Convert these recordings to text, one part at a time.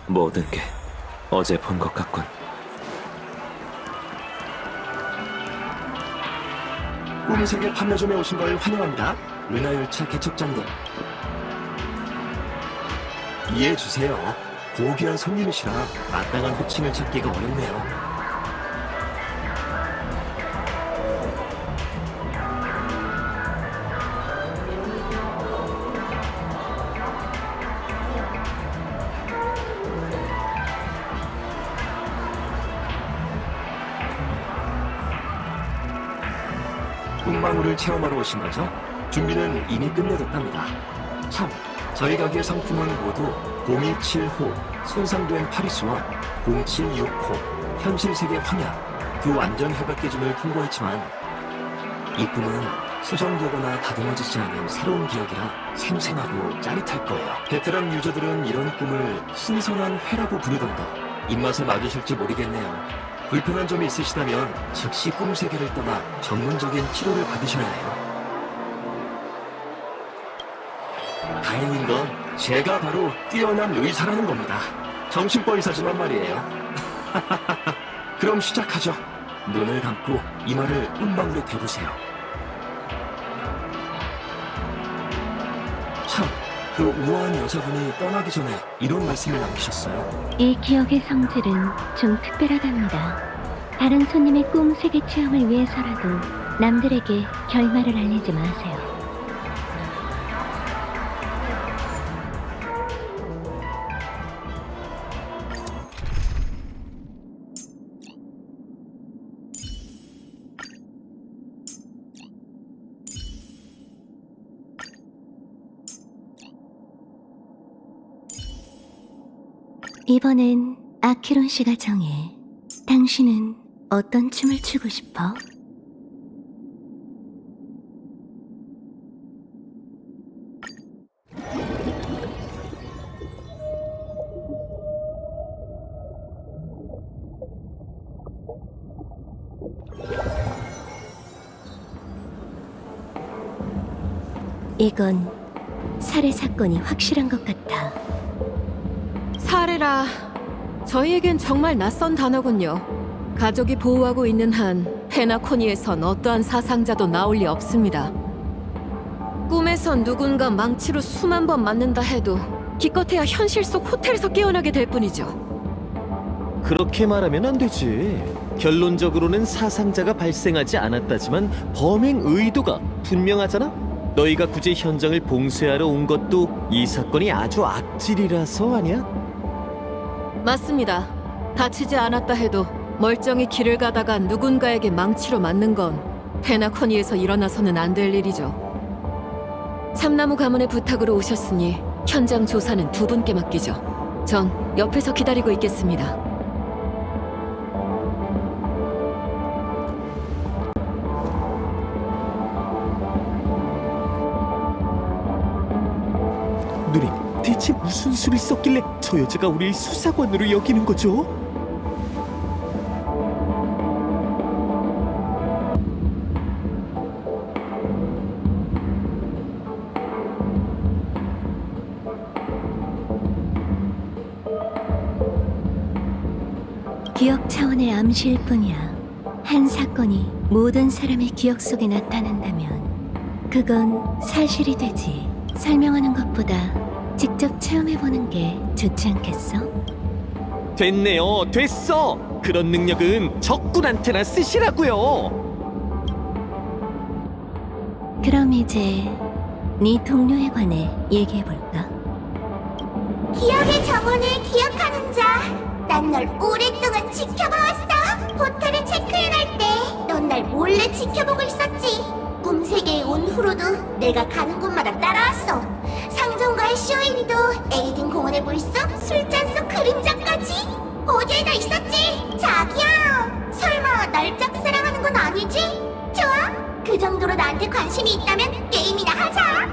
모든 게 어제 본 것 같군. 꿈세계 판매점에 오신 걸 환영합니다. 은하열차 개척장님. 이해해주세요. 고귀한 손님이시라 마땅한 호칭을 찾기가 어렵네요. 꿈방울을 체험하러 오신 거죠? 준비는 이미 끝내뒀답니다. 참, 저희 가게 상품은 모두 027호 손상된 파리수와 076호 현실세계 황야 두 완전 협약 기준을 통과했지만 이 꿈은 수정되거나 다듬어지지 않은 새로운 기억이라 생생하고 짜릿할 거예요. 베테랑 유저들은 이런 꿈을 신선한 회라고 부르던가 입맛에 맞으실지 모르겠네요. 불편한 점이 있으시다면 즉시 꿈세계를 떠나 전문적인 치료를 받으셔야 해요. 다행인 건 제가 바로 뛰어난 의사라는 겁니다. 정신과 의사지만 말이에요. 그럼 시작하죠. 눈을 감고 이마를 꿈방울에 대보세요. 참, 그 우아한 여자분이 떠나기 전에 이런 말씀을 남기셨어요. 이 기억의 성질은 좀 특별하답니다. 다른 손님의 꿈 세계 체험을 위해서라도 남들에게 결말을 알리지 마세요. 이번엔 아키론 씨가 정해. 당신은 어떤 춤을 추고 싶어? 이건 살해 사건이 확실한 것 같아. 살해라. 저희에겐 정말 낯선 단어군요. 가족이 보호하고 있는 한 페나코니에선 어떠한 사상자도 나올 리 없습니다. 꿈에선 누군가 망치로 수만 번 맞는다 해도 기껏해야 현실 속 호텔에서 깨어나게 될 뿐이죠. 그렇게 말하면 안 되지. 결론적으로는 사상자가 발생하지 않았다지만 범행 의도가 분명하잖아? 너희가 굳이 현장을 봉쇄하러 온 것도 이 사건이 아주 악질이라서 아니야? 맞습니다. 다치지 않았다 해도 멀쩡히 길을 가다가 누군가에게 망치로 맞는 건 페나코니에서 일어나서는 안 될 일이죠. 참나무 가문의 부탁으로 오셨으니 현장 조사는 두 분께 맡기죠. 전 옆에서 기다리고 있겠습니다. 누님, 대체 무슨 수를 썼길래 저 여자가 우릴 수사관으로 여기는 거죠? 기억 차원의 암시일 뿐이야. 한 사건이 모든 사람의 기억 속에 나타난다면 그건 사실이 되지. 설명하는 것보다 직접 체험해보는 게 좋지 않겠어? 됐네요, 됐어! 그런 능력은 적군한테나 쓰시라고요! 그럼 이제 네 동료에 관해 얘기해볼까? 기억의 정원을 기억하는 자, 난 널 오랫동안 지켜봐왔어. 호텔에 체크인 할 때 넌 날 몰래 지켜보고 있었지. 꿈세계에 온 후로도 내가 가는 곳마다 따라왔어. 상점과의 쇼윈도, 에이든 공원의 물속, 술잔 속 그림자까지 어디에 다 있었지. 자기야, 설마 날 짝사랑하는 건 아니지? 좋아, 그 정도로 나한테 관심이 있다면 게임이나 하자.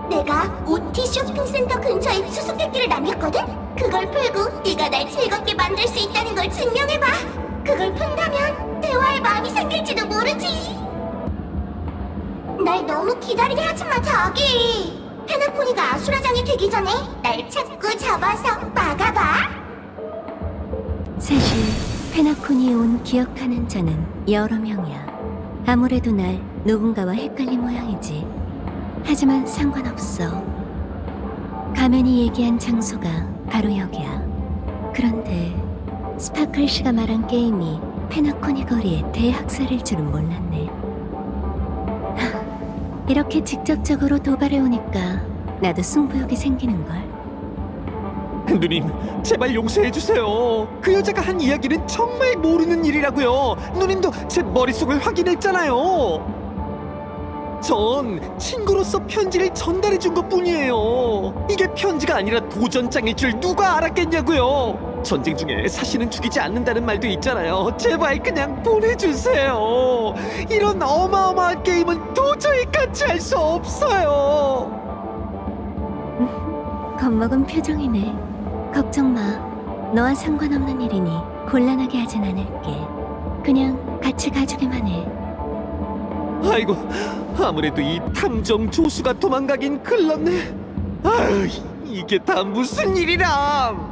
내가 OT 쇼핑센터 근처에 수수께끼를 남겼거든? 그걸 풀고 네가 날 즐겁게 만들 수 있다는 걸 증명해봐. 그걸 푼다면 대화할 마음이 생길지도 모르지. 날 너무 기다리게 하지 마, 자기. 페나코니가 아수라장이 되기 전에 날 자꾸 잡아서 막아봐. 사실 페나코니에 온 기억하는 자는 여러 명이야. 아무래도 날 누군가와 헷갈린 모양이지. 하지만 상관없어. 가면이 얘기한 장소가 바로 여기야. 그런데 스파클 씨가 말한 게임이 페나코니 거리의 대학살일 줄은 몰랐네. 이렇게 직접적으로 도발해 오니까 나도 승부욕이 생기는걸. 누님, 제발 용서해주세요. 그 여자가 한 이야기는 정말 모르는 일이라고요. 누님도 제 머릿속을 확인했잖아요. 전 친구로서 편지를 전달해준 것뿐이에요. 이게 편지가 아니라 도전장일 줄 누가 알았겠냐고요. 전쟁 중에 사신은 죽이지 않는다는 말도 있잖아요. 제발 그냥 보내주세요. 이런 어마어마한 게임은 도저히 같이 할 수 없어요. 겁먹은 표정이네. 걱정 마. 너와 상관없는 일이니 곤란하게 하진 않을게. 그냥 같이 가주기만 해. 아이고, 아무래도 이 탐정 조수가 도망가긴 글렀네. 아유, 이게 다 무슨 일이람.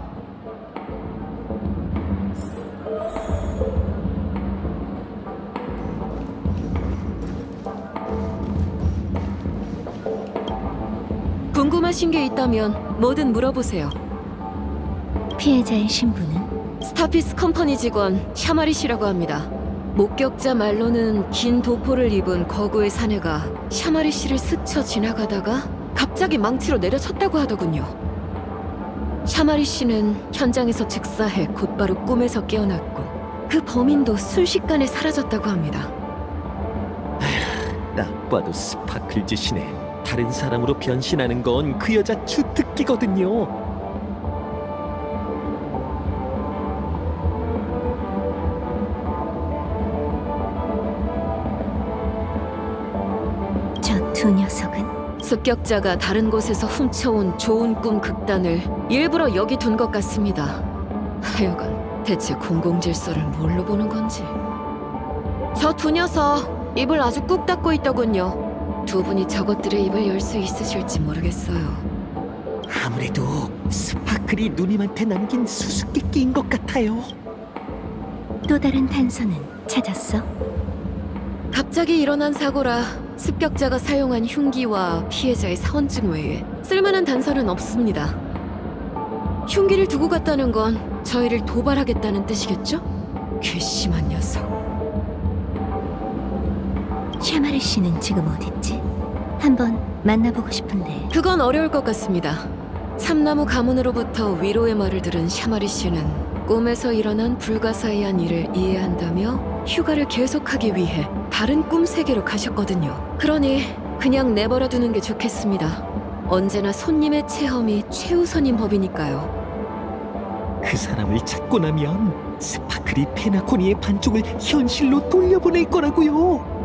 궁금하신 게 있다면 뭐든 물어보세요. 피해자의 신분은? 스타피스 컴퍼니 직원 샤마리 씨라고 합니다. 목격자 말로는 긴 도포를 입은 거구의 사내가 샤마리 씨를 스쳐 지나가다가 갑자기 망치로 내려쳤다고 하더군요. 샤마리 씨는 현장에서 즉사해 곧바로 꿈에서 깨어났고 그 범인도 순식간에 사라졌다고 합니다. 딱 봐도 스파클 짓이네. 다른 사람으로 변신하는 건 그 여자 주특기거든요. 저 두 녀석은? 습격자가 다른 곳에서 훔쳐온 좋은 꿈 극단을 일부러 여기 둔 것 같습니다. 하여간 대체 공공질서를 뭘로 보는 건지. 저 두 녀석 입을 아주 꾹 닫고 있더군요. 두 분이 저것들의 입을 열 수 있으실지 모르겠어요. 아무래도 스파클이 누님한테 남긴 수수께끼인 것 같아요. 또 다른 단서는 찾았어? 갑자기 일어난 사고라 습격자가 사용한 흉기와 피해자의 사원증 외에 쓸만한 단서는 없습니다. 흉기를 두고 갔다는 건 저희를 도발하겠다는 뜻이겠죠? 괘씸한 녀석. 샤마르 씨는 지금 어딨지? 한번 만나보고 싶은데. 그건 어려울 것 같습니다. 참나무 가문으로부터 위로의 말을 들은 샤마리 씨는 꿈에서 일어난 불가사의한 일을 이해한다며 휴가를 계속하기 위해 다른 꿈 세계로 가셨거든요. 그러니 그냥 내버려두는 게 좋겠습니다. 언제나 손님의 체험이 최우선인 법이니까요. 그 사람을 찾고 나면 스파클이 페나코니의 반쪽을 현실로 돌려보낼 거라고요.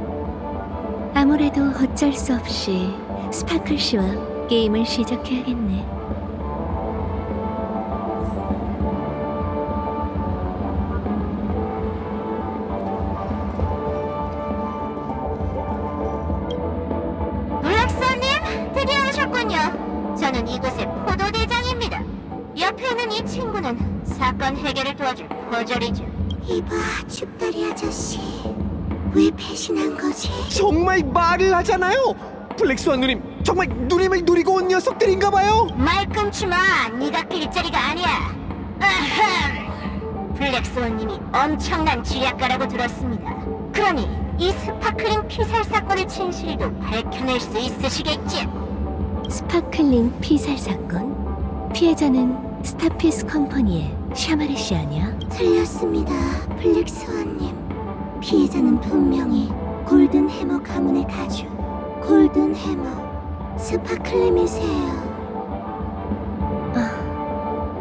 아무래도 어쩔 수 없이 스파클 씨와 게임을 시작해야겠네. 블랙스님, 드디어 오셨군요. 저는 이곳의 포도대장입니다. 옆에 있는 이 친구는 사건 해결을 도와줄 포졸이죠. 이봐, 죽다리 아저씨. 왜 배신한 거지? 정말 말을 하잖아요. 블랙스완 누님, 정말 누님을 노리고 온 녀석들인가봐요. 말 끊지 마. 네가 필자리가 아니야. 아흠. 블랙스원님이 엄청난 지략가라고 들었습니다. 그러니 이 스파클링 피살 사건의 진실도 밝혀낼 수 있으시겠지? 스파클링 피살 사건? 피해자는 스타피스 컴퍼니의 샤마르 씨 아니야? 틀렸습니다, 블랙스원님. 피해자는 분명히 골든 해머 가문의 가주 골든 해머 스파클림이세요.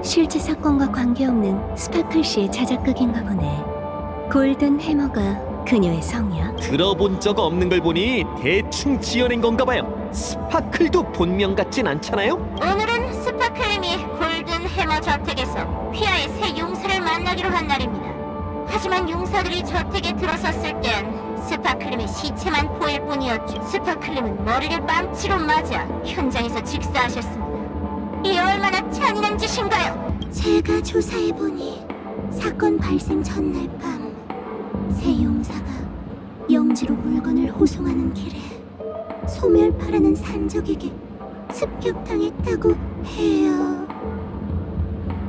실제 사건과 관계없는 스파클 씨의 자작극인가 보네. 골든 해머가 그녀의 성이야? 들어본 적 없는 걸 보니 대충 지어낸 건가 봐요. 스파클도 본명 같진 않잖아요. 오늘은 스파클림이 골든 해머 저택에서 휘하의 새 용사를 만나기로 한 날입니다. 하지만 용사들이 저택에 들어섰을 땐 스파클림의 시체만 보여 보일 뿐이었죠. 스파클림은 머리를 망치로 맞아 현장에서 직사하셨습니다. 이 얼마나 잔인한 짓인가요? 제가 조사해보니 사건 발생 전날 밤 새 용사가 영지로 물건을 호송하는 길에 소멸파라는 산적에게 습격당했다고 해요.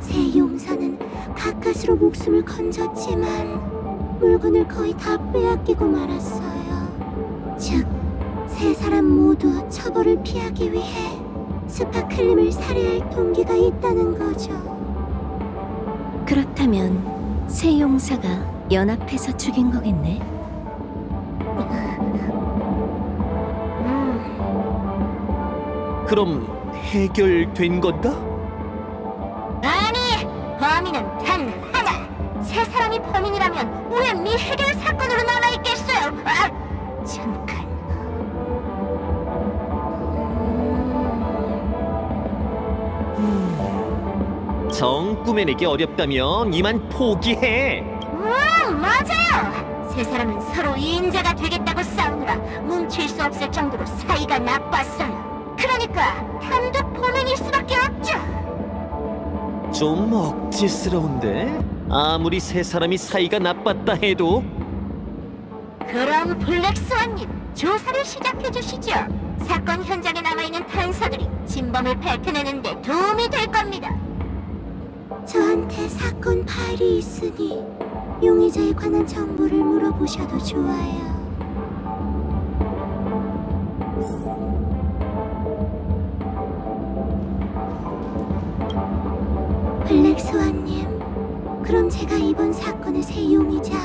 새 용사는 가까스로 목숨을 건졌지만 물건을 거의 다 빼앗기고 말았어요. 즉, 세 사람 모두 처벌을 피하기 위해 스파클림을 살해할 동기가 있다는 거죠. 그렇다면 새 용사가 연합해서 죽인 거겠네. 그럼 해결된 건가? 아니, 범인은 단 하나. 세 사람이 범인이라면 왜 미해결 사건으로 남아있겠어요? 아, 잠깐. 정 꾸며내기 어렵다면 이만 포기해. 맞아요. 세 사람은 서로 이인자가 되겠다고 싸우느라 뭉칠 수 없을 정도로 사이가 나빴어요. 그러니까 단독 범인일 수밖에 없죠. 좀 억지스러운데? 아무리 세 사람이 사이가 나빴다 해도 그럼 블랙스완님, 조사를 시작해 주시죠. 사건 현장에 남아있는 단서들이 진범을 밝혀내는데 도움이 될 겁니다. 저한테 사건 파일이 있으니 용의자에 관한 정보를 물어보셔도 좋아요. 블랙스완님, 그럼 제가 이번 사건의 새 용의자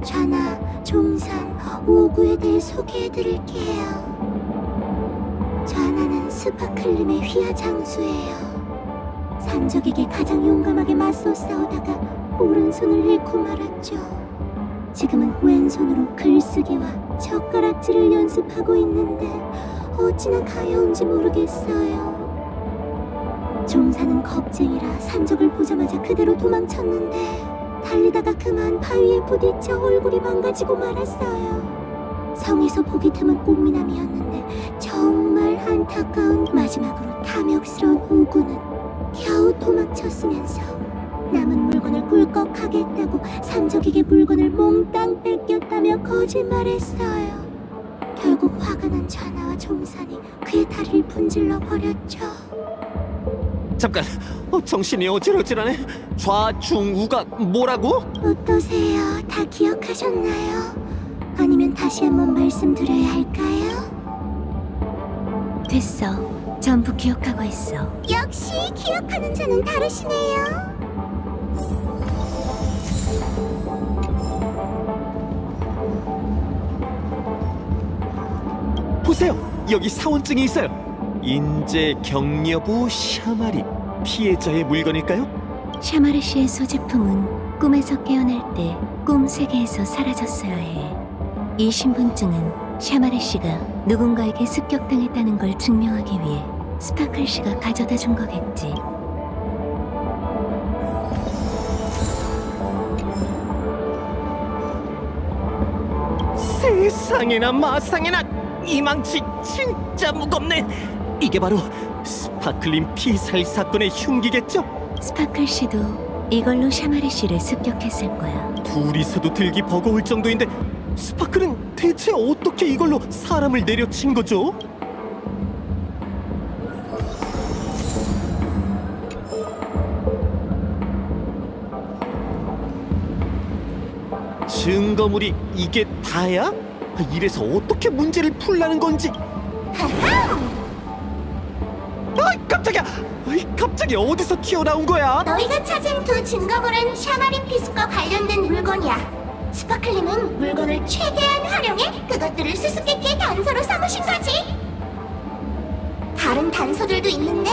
좌나, 종산, 오구에 대해 소개해드릴게요. 좌나는 스파클림의 휘하 장수예요. 산적에게 가장 용감하게 맞서 싸우다가 오른손을 잃고 말았죠. 지금은 왼손으로 글쓰기와 젓가락질을 연습하고 있는데 어찌나 가여운지 모르겠어요. 종사는 겁쟁이라 산적을 보자마자 그대로 도망쳤는데 달리다가 그만 바위에 부딪혀 얼굴이 망가지고 말았어요. 성에서 보기 드문 꽃미남이었는데 정말 안타까운 마지막으로 탐욕스러운 오구는 겨우 도망쳤으면서 남은 물건을 꿀꺽하겠다고 산적에게 물건을 몽땅 뺏겼다며 거짓말했어요. 결국 화가 난 좌나와 종산이 그의 다리를 분질러 버렸죠. 잠깐, 정신이 어질어질하네. 좌중우가 뭐라고? 어떠세요? 다 기억하셨나요? 아니면 다시 한번 말씀드려야 할까요? 됐어. 전부 기억하고 있어. 역시 기억하는 자는 다르시네요. 보세요, 여기 사원증이 있어요. 인재 경려부 샤마리, 피해자의 물건일까요? 샤마르 씨의 소지품은 꿈에서 깨어날 때 꿈 세계에서 사라졌어야 해. 이 신분증은 샤마르 씨가 누군가에게 습격당했다는 걸 증명하기 위해 스파클 씨가 가져다 준 거겠지. 세상에나 마상에나, 이 망치 진짜 무겁네. 이게 바로 스파클림 피살 사건의 흉기겠죠? 스파클 씨도 이걸로 샤마르 씨를 습격했을 거야. 둘이서도 들기 버거울 정도인데 스파클은 대체 어떻게 이걸로 사람을 내려친 거죠? 증거물이 이게 다야? 이래서 어떻게 문제를 풀라는 건지. 깜짝이야! 갑자기 어디서 튀어나온 거야? 너희가 찾은 두 증거물은 샤마린 피스과 관련된 물건이야. 스파클림은 물건을 최대한 활용해 그것들을 수수께끼의 단서로 삼으신 거지. 다른 단서들도 있는데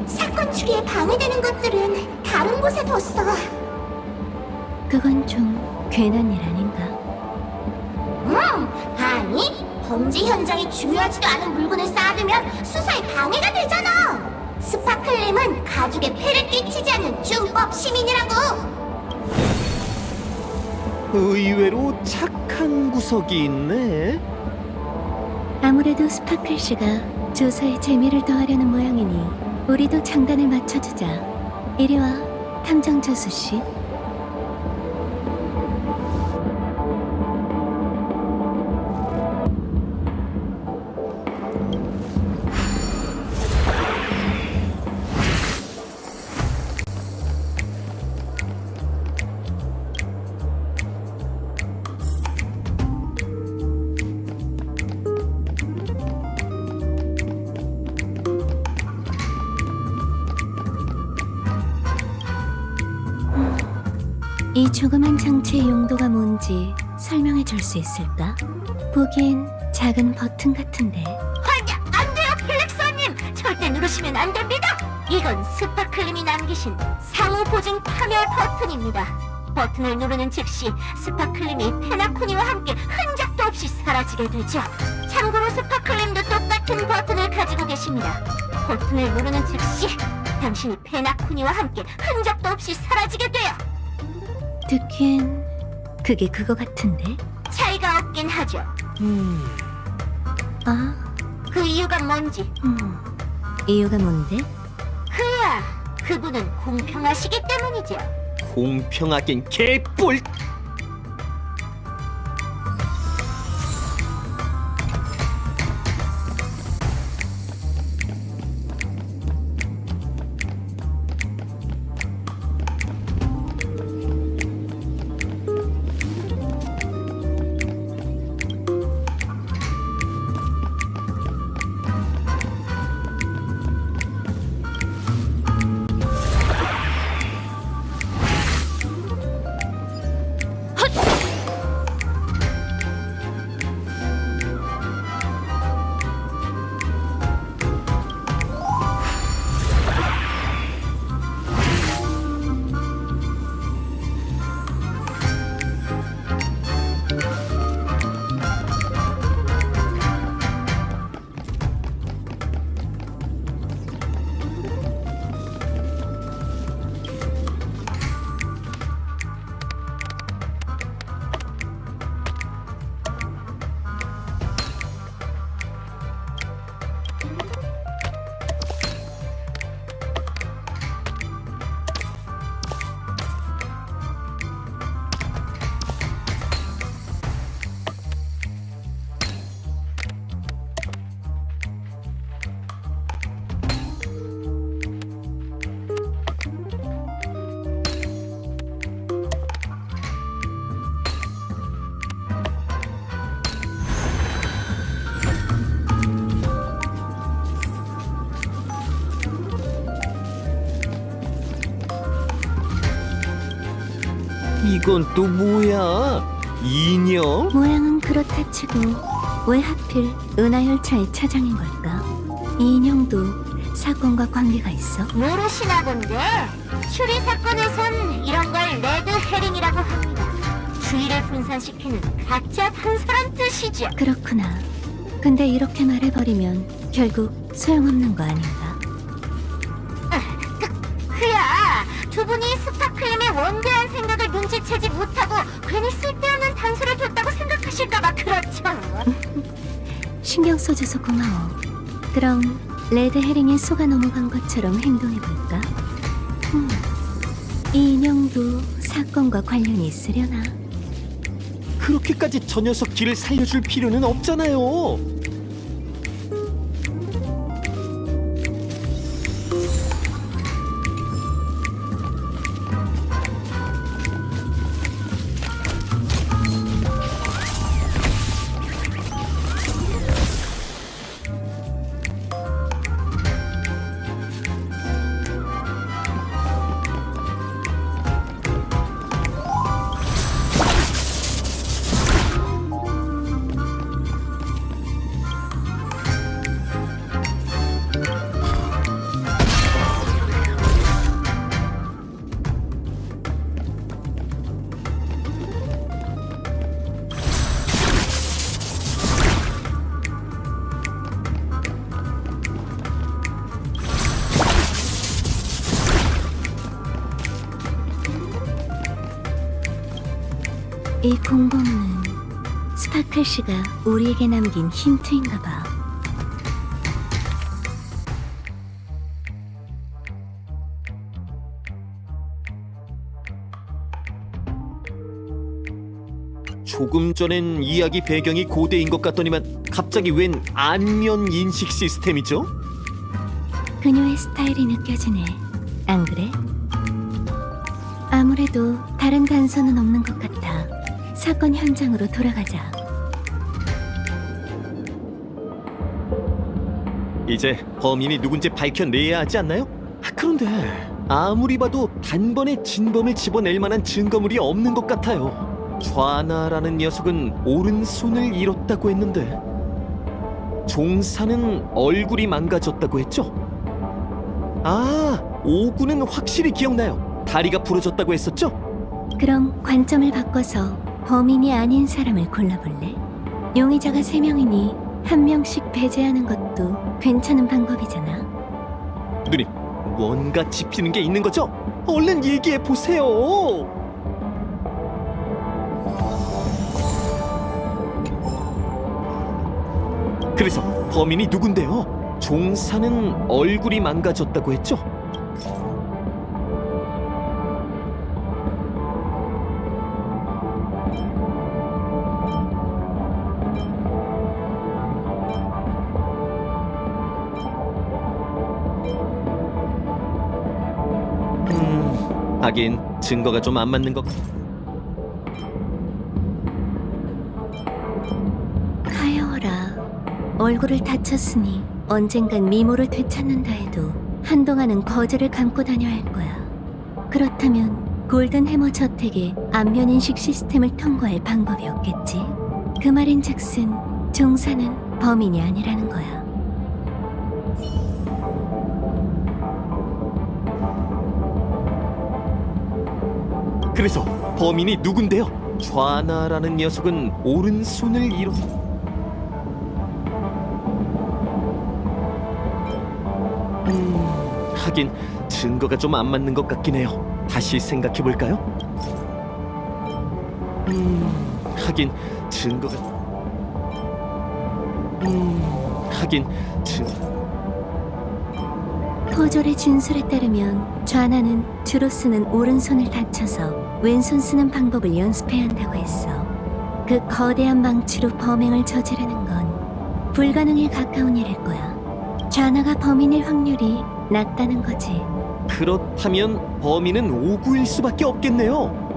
사건 추리에 방해되는 것들은 다른 곳에 뒀어. 그건 좀 괜한 일 아닌가? 아니, 범죄 현장에 중요하지도 않은 물건을 쌓아두면 수사에 방해가 되잖아. 스파클림은 가족의 폐를 끼치지 않는 준법 시민이라고. 의외로 착한 구석이 있네. 아무래도 스파클 씨가 조사에 재미를 더하려는 모양이니 우리도 장단을 맞춰주자. 이리 와, 탐정 조수 씨. 이 조그만 장치의 용도가 뭔지 설명해 줄 수 있을까? 보기엔 작은 버튼 같은데. 안 돼요, 블랙스완님! 절대 누르시면 안 됩니다! 이건 스파클님이 남기신 상호 보증 파멸 버튼입니다. 버튼을 누르는 즉시 스파클님이 페나코니와 함께 흔적도 없이 사라지게 되죠. 참고로 스파클님도 똑같은 버튼을 가지고 계십니다. 버튼을 누르는 즉시 당신이 페나코니와 함께 흔적도 없이 사라지게 돼요. 듣기엔 그게 그거 같은데? 차이가 없긴 하죠. 아, 그 이유가 뭔지. 이유가 뭔데? 그야, 그분은 공평하시기 때문이죠. 공평하긴 개뿔. 이건 또 뭐야? 인형? 모양은 그렇다 치고 왜 하필 은하열차의 차장인 걸까? 이 인형도 사건과 관계가 있어? 모르시나 본데 추리 사건에선 이런 걸 레드 헤링이라고 합니다. 주의를 분산시키는 가짜 단서란 뜻이죠. 그렇구나. 근데 이렇게 말해버리면 결국 소용없는 거 아닌가? 그야 두 분이 스파클님의 원대한 생각을 눈치채지 못하고 괜히 쓸데없는 단서를 뒀다고 생각하실까봐 그렇죠. 신경 써줘서 고마워. 그럼 레드 헤링에 속아 넘어간 것처럼 행동해볼까? 이 인형도 사건과 관련이 있으려나? 그렇게까지 저 녀석 길을 살려줄 필요는 없잖아요. 이 공범은 스파클 씨가 우리에게 남긴 힌트인가 봐. 조금 전엔 이야기 배경이 고대인 것 같더니만 갑자기 웬 안면 인식 시스템이죠? 그녀의 스타일이 느껴지네. 안 그래? 아무래도 다른 단서는 없는 것 같아. 사건 현장으로 돌아가자. 이제 범인이 누군지 밝혀내야 하지 않나요? 그런데 아무리 봐도 단번에 진범을 집어낼 만한 증거물이 없는 것 같아요. 좌나라는 녀석은 오른손을 잃었다고 했는데 종사는 얼굴이 망가졌다고 했죠? 아, 오구는 확실히 기억나요. 다리가 부러졌다고 했었죠? 그럼 관점을 바꿔서 범인이 아닌 사람을 골라볼래? 용의자가 3명이니 1명씩 배제하는 것도 괜찮은 방법이잖아. 누님, 뭔가 짚히는 게 있는 거죠? 얼른 얘기해 보세요. 그래서 범인이 누군데요? 종사는 얼굴이 망가졌다고 했죠? 하긴 증거가 좀 안 맞는 것 같아. 가여워라. 얼굴을 다쳤으니 언젠간 미모를 되찾는다 해도 한동안은 거즈를 감고 다녀야 할 거야. 그렇다면 골든 해머 저택의 안면인식 시스템을 통과할 방법이 없겠지. 그 말인즉슨 종사는 범인이 아니라는 거야. 그래서 범인이 누군데요? 좌나라는 녀석은 오른손을 잃어. 하긴 증거가 좀 안 맞는 것 같긴 해요. 다시 생각해 볼까요? 하긴 증거가. 하긴 증. 포졸의 진술에 따르면 좌나는 주로 쓰는 오른손을 다쳐서 왼손 쓰는 방법을 연습해야 한다고 했어. 그 거대한 망치로 범행을 저지르는 건 불가능에 가까운 일일 거야. 좌나가 범인일 확률이 낮다는 거지. 그렇다면 범인은 오구일 수밖에 없겠네요.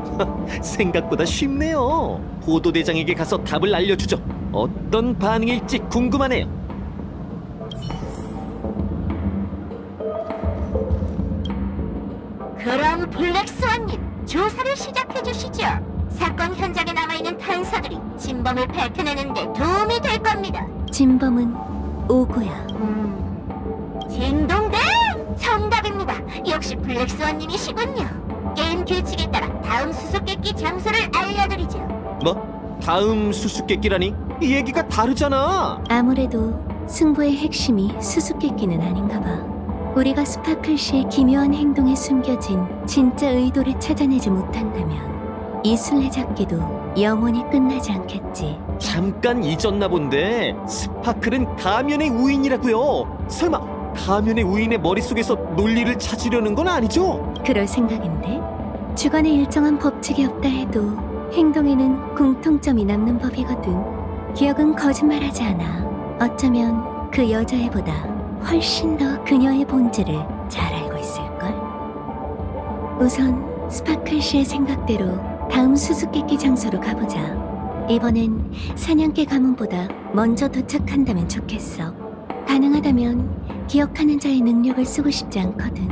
생각보다 쉽네요. 보도대장에게 가서 답을 알려주죠. 어떤 반응일지 궁금하네요. 그럼 블랙스완님, 조사를 시작해 주시죠. 사건 현장에 남아있는 단서들이 진범을 밝혀내는 데 도움이 될 겁니다. 진범은 오구야. 딩동댕! 정답입니다. 역시 블랙스완님이시군요. 게임 규칙에 따라 다음 수수께끼 장소를 알려드리죠. 뭐? 다음 수수께끼라니? 이 얘기가 다르잖아. 아무래도 승부의 핵심이 수수께끼는 아닌가 봐. 우리가 스파클 씨의 기묘한 행동에 숨겨진 진짜 의도를 찾아내지 못한다면 이 술래잡기도 영원히 끝나지 않겠지. 잠깐 잊었나 본데 스파클은 가면의 우인이라고요. 설마 가면의 우인의 머릿속에서 논리를 찾으려는 건 아니죠? 그럴 생각인데? 주관에 일정한 법칙이 없다 해도 행동에는 공통점이 남는 법이거든. 기억은 거짓말하지 않아. 어쩌면 그 여자애보다 훨씬 더 그녀의 본질을 잘 알고 있을걸? 우선 스파클 씨의 생각대로 다음 수수께끼 장소로 가보자. 이번엔 사냥개 가문보다 먼저 도착한다면 좋겠어. 가능하다면 기억하는 자의 능력을 쓰고 싶지 않거든.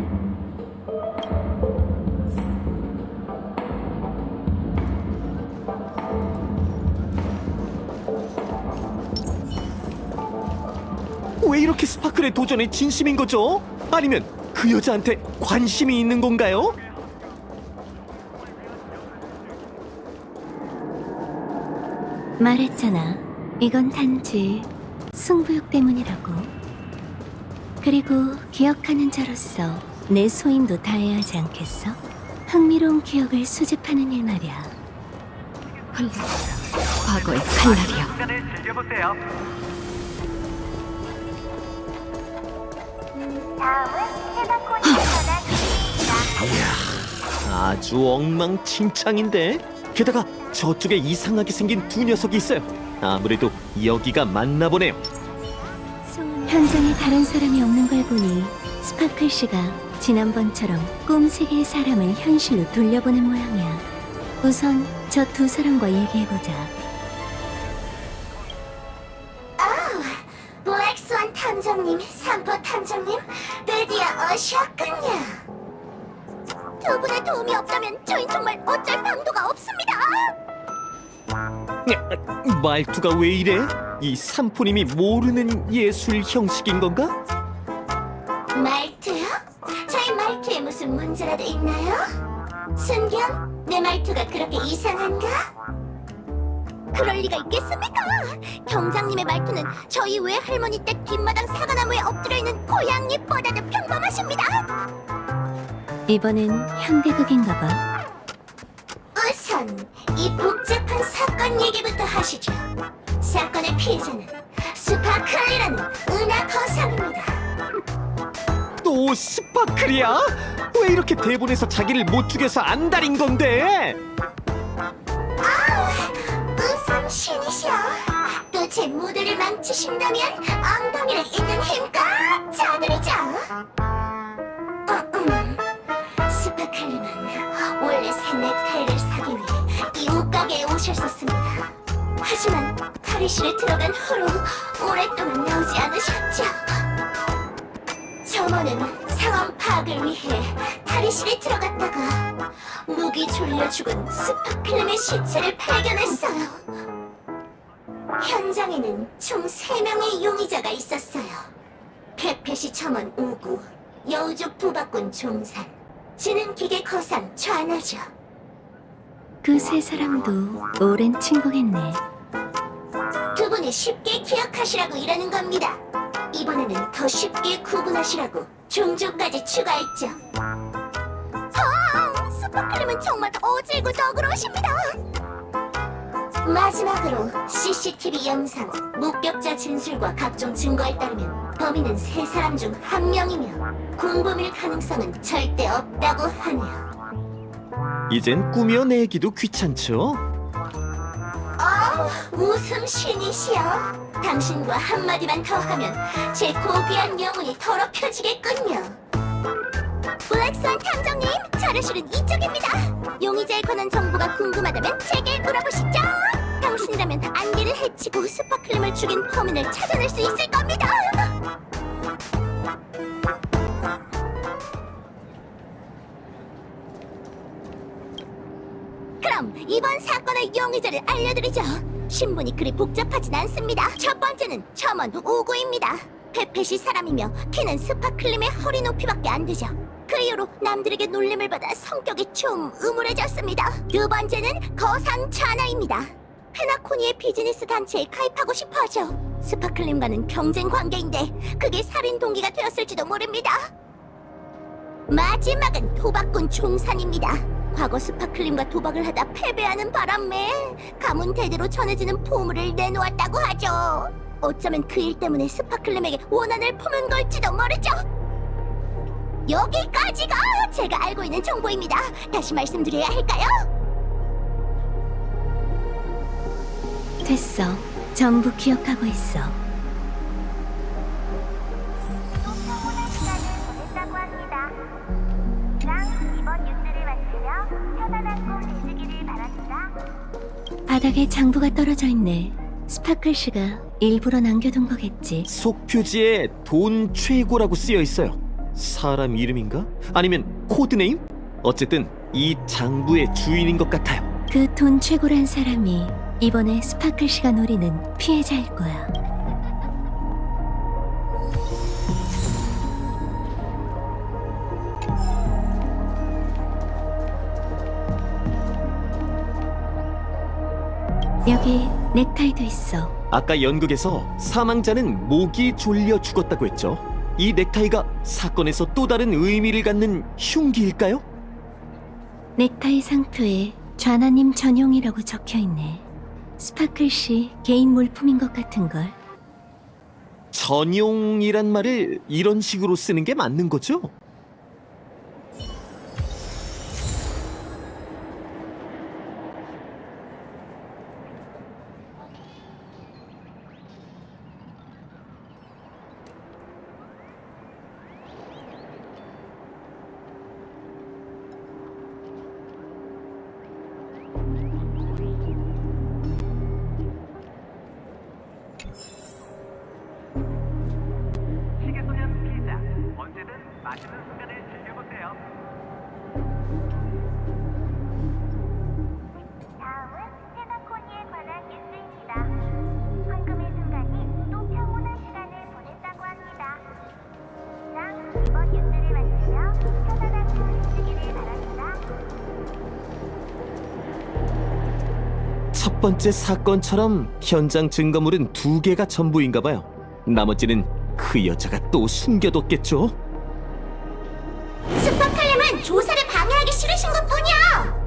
왜 이렇게 스파클의 도전에 진심인 거죠? 아니면 그 여자한테 관심이 있는 건가요? 말했잖아. 이건 단지 승부욕 때문이라고. 그리고 기억하는 자로서 내 소임도 다해야 하지 않겠어? 흥미로운 기억을 수집하는 일 말이야. 헐, 과거의 칼날이여. 즐겨보세요. 다음은 테나코니에 관한 기회입니다. 아주 엉망진창인데? 게다가 저쪽에 이상하게 생긴 두 녀석이 있어요. 아무래도 여기가 맞나 보네요. 현장에 다른 사람이 없는 걸 보니 스파클 씨가 지난번처럼 꿈 세계의 사람을 현실로 돌려보낸 모양이야. 우선 저 두 사람과 얘기해보자. 블랙스완 탐정님, 산포 탐정님, 드디어 오셨군요. 두 분의 도움이 없다면 저희 정말 어쩔 방도가 없습니다. 말투가 왜 이래? 이 삼포님이 모르는 예술 형식인 건가? 말투요? 저희 말투에 무슨 문제라도 있나요? 순경, 내 말투가 그렇게 이상한가? 그럴 리가 있겠습니까? 경장님의 말투는 저희 외할머니 댁 뒷마당 사과나무에 엎드려 있는 고양이보다도 평범하십니다. 이번엔 현대극인가 봐. 우선 이 복잡한 사건 얘기부터 하시죠. 사건의 피해자는 스파클이라는 은하 거상입니다. 또 스파클이야? 왜 이렇게 대본에서 자기를 못 죽여서 안달인 건데? 웃음 신이셔. 또 제 무대를 망치신다면 엉덩이를 있는 힘껏 쳐드리죠. 스파클님은 원래 새 넥타이를 사기 위해 이 옷가게에 오셨었습니다. 하지만 탈의실에 들어간 후로 오랫동안 나오지 않으셨죠. 점원은 상황 파악을 위해 탈의실에 들어갔다가 목이 졸려 죽은 스파클님의 시체를 발견했어요. 현장에는 총 3명의 용의자가 있었어요. 페페시 첨원 우구, 여우족 부박군 종산, 지능기계 거상 좌나죠. 그 세 사람도 오랜 친구겠네. 두 분이 쉽게 기억하시라고 이러는 겁니다. 이번에는 더 쉽게 구분하시라고 종족까지 추가했죠. 스파클님은 정말 어질고 너그러우십니다. 마지막으로 CCTV 영상, 목격자 진술과 각종 증거에 따르면 범인은 3사람 중 1명이며 공범일 가능성은 절대 없다고 하네요. 이젠 꾸며내기도 귀찮죠? 웃음 신이시여. 당신과 한마디만 더 하면 제 고귀한 영혼이 더럽혀지겠군요. 블랙스완 탐정님, 자료실은 이쪽입니다. 용의자에 관한 정보가 궁금하다면 제게 물어보시죠. 당신이라면 안개를 해치고 스파클림을 죽인 범인을 찾아낼 수 있을 겁니다. 그럼 이번 사건의 용의자를 알려드리죠. 신분이 그리 복잡하진 않습니다. 첫 번째는 첨원 우구입니다. 페펫이 사람이며 키는 스파클림의 허리 높이밖에 안 되죠. 그 이후로 남들에게 놀림을 받아 성격이 좀 음울해졌습니다. 두 번째는 거상 차나입니다. 페나코니의 비즈니스 단체에 가입하고 싶어하죠. 스파클림과는 경쟁 관계인데 그게 살인 동기가 되었을지도 모릅니다. 마지막은 도박꾼 종산입니다. 과거 스파클림과 도박을 하다 패배하는 바람에 가문 대대로 전해지는 보물을 내놓았다고 하죠. 어쩌면 그 일 때문에 스파클림에게 원한을 품은 걸지도 모르죠. 여기까지가 제가 알고 있는 정보입니다. 다시 말씀드려야 할까요? 됐어. 전부 기억하고 있어. 평온한 시간을 보냈다고 합니다. 이상 이번 뉴스를 마치며 편안한 꿈 되시기를 바랍니다. 바닥에 장부가 떨어져 있네. 스파클 씨가 일부러 남겨둔 거겠지. 속표지에 돈 최고라고 쓰여 있어요. 사람 이름인가? 아니면 코드네임? 어쨌든 이 장부의 주인인 것 같아요. 그 돈 최고란 사람이 이번에 스파클 씨가 노리는 피해자일 거야. 여기 넥타이도 있어. 아까 연극에서 사망자는 목이 졸려 죽었다고 했죠. 이 넥타이가 사건에서 또 다른 의미를 갖는 흉기일까요? 넥타이 상표에 좌나님 전용이라고 적혀있네. 스파클씨 개인 물품인 것 같은걸. 전용이란 말을 이런 식으로 쓰는 게 맞는 거죠? 시계소년 피자, 언제든 맛있는 순간을 즐겨보세요. 다음은 테나코니에 관한 뉴스입니다. 황금의 순간이 또 평온한 시간을 보냈다고 합니다. 이상 이번 뉴스를 마치며 편안한 주무시기를 바랍니다. 첫 번째 사건처럼 현장 증거물은 2개가 전부인가 봐요. 나머지는 그 여자가 또 숨겨뒀겠죠? 스파클님은 조사를 방해하기 싫으신 것뿐이야.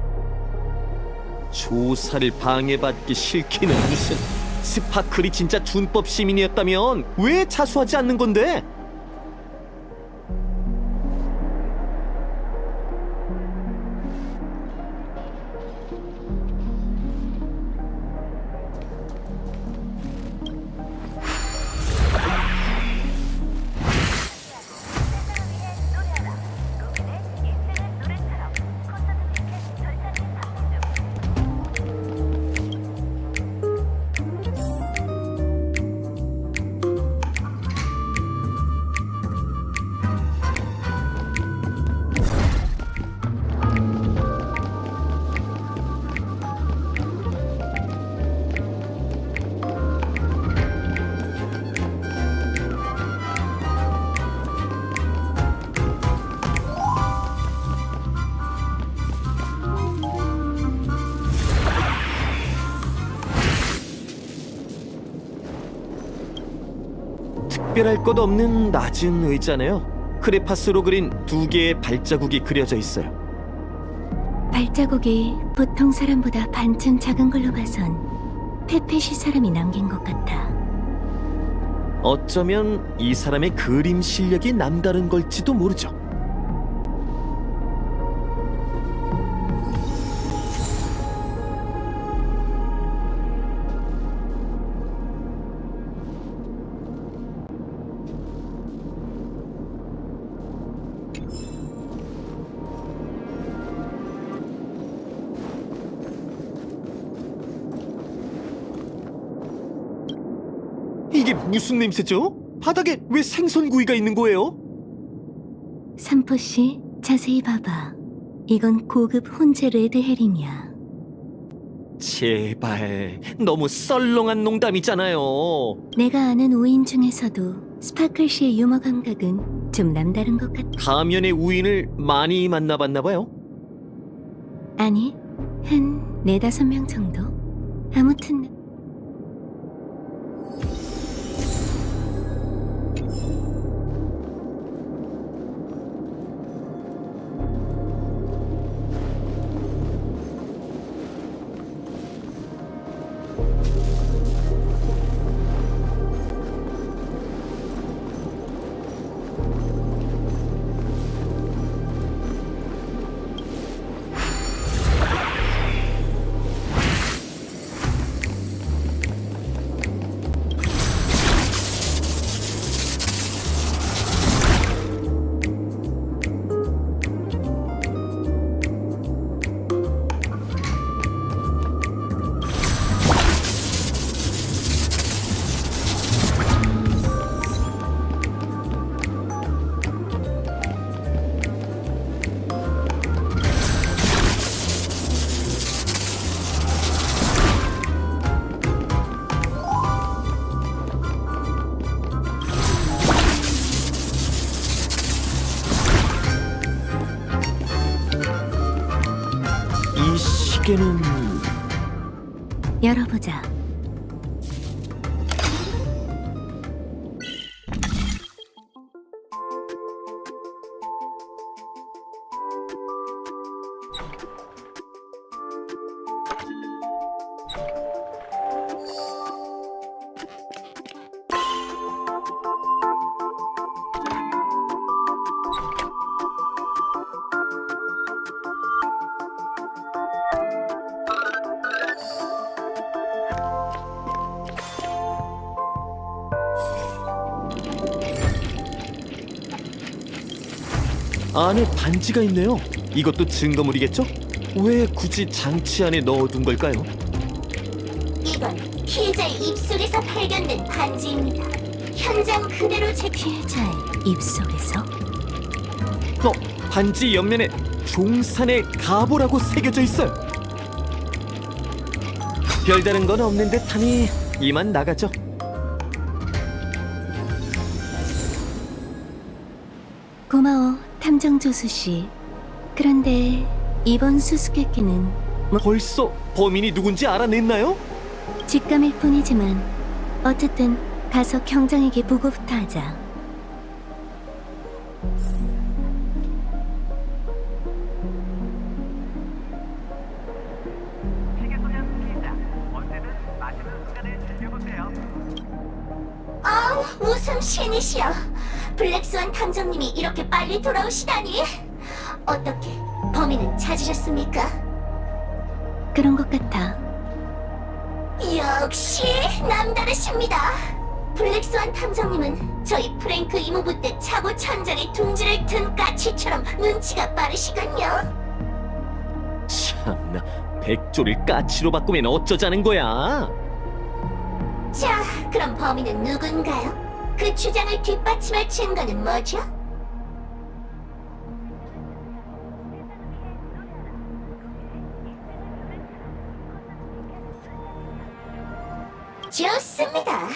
조사를 방해받기 싫기는 무슨. 스파클이 진짜 준법 시민이었다면 왜 자수하지 않는 건데? 특별할 것 없는 낮은 의자네요. 크레파스로 그린 2개의 발자국이 그려져 있어요. 발자국이 보통 사람보다 반쯤 작은 걸로 봐선 페페시 사람이 남긴 것 같아. 어쩌면 이 사람의 그림 실력이 남다른 걸지도 모르죠. 이게 무슨 냄새죠? 바닥에 왜 생선구이가 있는 거예요? 삼포씨, 자세히 봐봐. 이건 고급 혼재 레드 헤링이야. 제발, 너무 썰렁한 농담이잖아요. 내가 아는 우인 중에서도 스파클씨의 유머 감각은 좀 남다른 것 같아. 가면의 우인을 많이 만나봤나 봐요. 아니, 한 4-5명 정도? 아무튼 이 시계는 열어보자. 안에 반지가 있네요. 이것도 증거물이겠죠? 왜 굳이 장치 안에 넣어둔 걸까요? 이건 피해자의 입속에서 발견된 반지입니다. 현장 그대로 피해자의 입속에서? 반지 옆면에 종산의 가보라고 새겨져 있어요. 별다른 건 없는 듯하니 이만 나가죠. 고마워, 탐정 조수 씨. 그런데 이번 수수께끼는 벌써 범인이 누군지 알아냈나요? 직감일 뿐이지만 어쨌든 가서 경장에게 보고부터 하자. 시계소년 기자, 언제든 맛있는 순간을 즐겨보세요. 웃음 신이시여. 블랙스완 탐정님이 이렇게 빨리 돌아오시다니. 어떻게 범인은 찾으셨습니까? 그런 것 같아. 역시 남다르십니다. 블랙스완 탐정님은 저희 프랭크 이모부 때 차고 천장에 둥지를 튼 까치처럼 눈치가 빠르시군요. 참나, 백조를 까치로 바꾸면 어쩌자는 거야? 자, 그럼 범인은 누군가요? 그 주장을 뒷받침할 증거는 뭐죠? 좋습니다.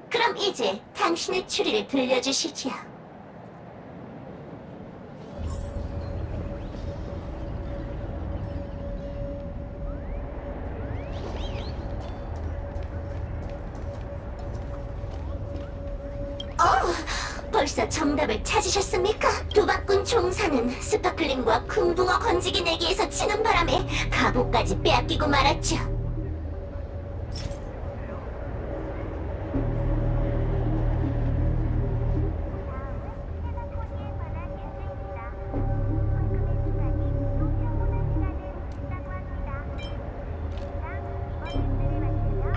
그럼 이제 당신의 추리를 들려주시죠. 벌써 정답을 찾으셨습니까? 도박꾼 종사는 스파클링과 금붕어 건지기 내기에서 치는 바람에 갑옷까지 빼앗기고 말았죠.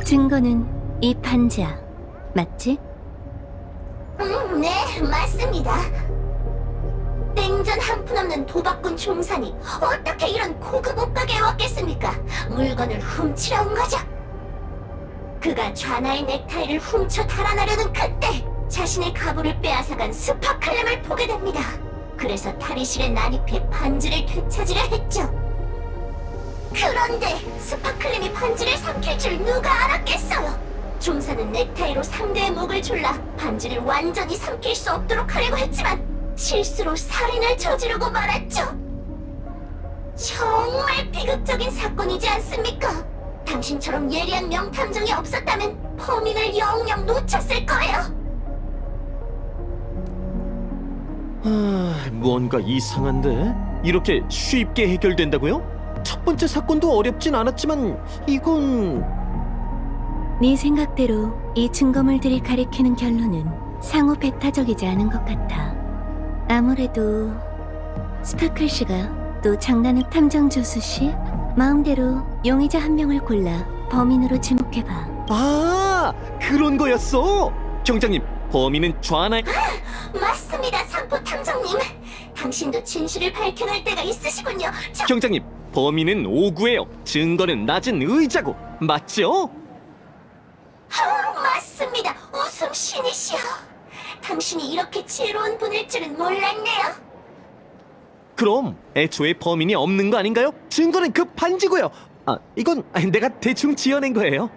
증거는 이 반지야. 맞지? 네, 맞습니다. 땡전 한 푼 없는 도박꾼 종산이 어떻게 이런 고급 옷가게에 왔겠습니까? 물건을 훔치러 온 거죠. 그가 좌나의 넥타이를 훔쳐 달아나려는 그때 자신의 가부를 빼앗아간 스파클렘을 보게 됩니다. 그래서 탈의실에 난입해 반지를 되찾으려 했죠. 그런데 스파클렘이 반지를 삼킬 줄 누가 알았겠어요? 종사는 넥타이로 상대의 목을 졸라 반지를 완전히 삼킬 수 없도록 하려고 했지만 실수로 살인을 저지르고 말았죠. 정말 비극적인 사건이지 않습니까? 당신처럼 예리한 명탐정이 없었다면 범인을 영영 놓쳤을 거예요. 뭔가 이상한데? 이렇게 쉽게 해결된다고요? 첫 번째 사건도 어렵진 않았지만 이건... 네 생각대로 이 증거물들이 가리키는 결론은 상호 배타적이지 않은 것 같아. 아무래도 스파클 씨가 또 장난은 탐정 조수 씨 마음대로 용의자 한 명을 골라 범인으로 지목해봐. 아, 그런 거였어? 경장님, 범인은 좌나의... 맞습니다, 상포 탐정님. 당신도 진실을 밝혀낼 때가 있으시군요. 경장님, 범인은 오구예요. 증거는 낮은 의자고. 맞죠? 맞습니다. 웃음 신이시여. 당신이 이렇게 지혜로운 분일 줄은 몰랐네요. 그럼 애초에 범인이 없는 거 아닌가요? 증거는 그 반지고요. 이건 내가 대충 지어낸 거예요.